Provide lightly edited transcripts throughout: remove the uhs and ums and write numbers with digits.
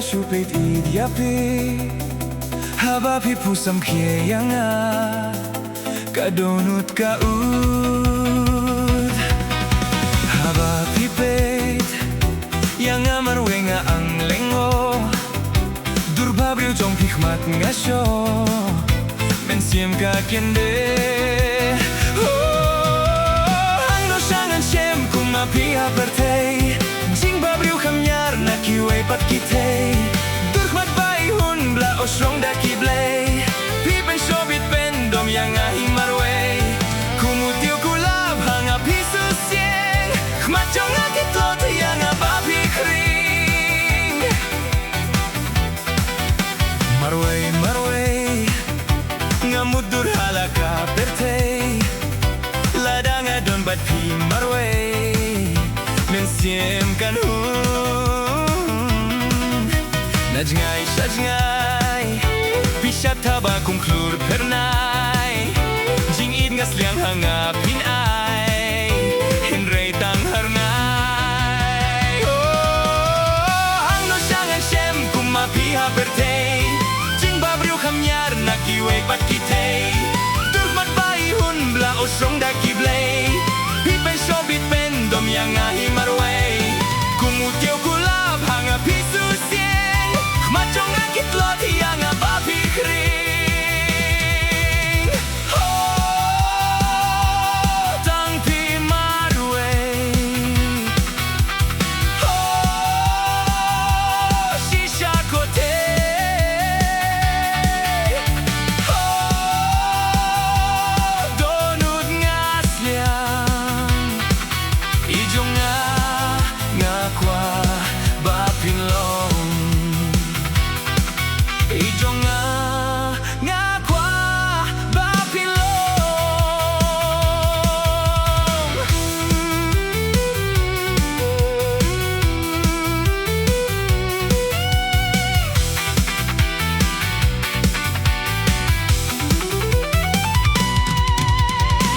shupit idyapi Habapi pusam kiyanga Kadonut kaud Habapi pet Yang amarwenga ang lengo Durbabriu jong hikmat ngasyo Mensiem ka kende Angno syangan siem kumapiha pertei Jing babriu kamyar na kiway pat kitei Durhmat bayhun bla osrong da kiblay Pipen shobit pendom yang ahing marway Kumutiu kulab hanga pisu sieng Khmat jong akitlot yang abapi kring Marway, marway Ngamut durhala ka pertei Ladang adon bat pi marway Mensiem kan Najngai sajngai Pisat taba kung klur pernai Jing id ngas liang hanga pinai Henrei tang harngai Hang no syangan siem kumapiha pertei Jing babriu kamyar na kiway pat kitei Durmat bayhun bla osrong da kiblay Pipen shobit pendom yang ahi marway Kumutiaw kulab hanga pisu sieng Khmatjong akitlot yang abapi kring Tang pi marway Shisha kote Donut ngas liang Ijong nga kwa bapin long Ijong nga kwa bapin long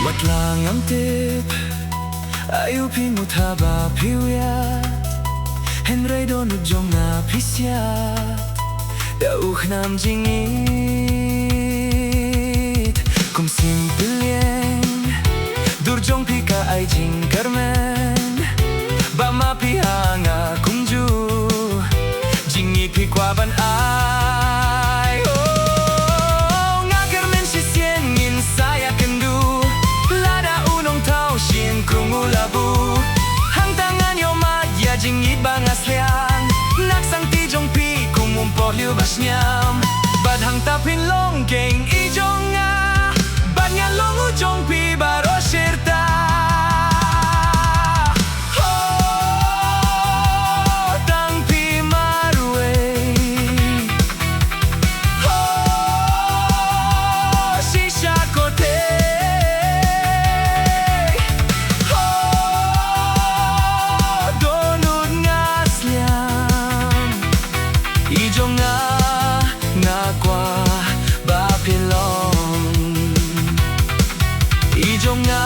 Wat lang ang tip Ayu pimut haba piwiyat Henrei donut jong nga pisyat Dauh nam jingit Kum simpilieng Dur jong pika ay jing karmen Bama piha nga kumju Jingit pikwaban ay Nga karmen si siengin saya kendu Lada unong tau sien krungu labu Hang tangan yo madya jingit bangas liang Naksang tijong pi kumumpo liu basnyam Badhang tapin longkeng ijong nga Badnya long ujong pi baro shirta Tang pi marway Shisha kote Donut ngas liang Ijong nga kwa bapilong Ijong nga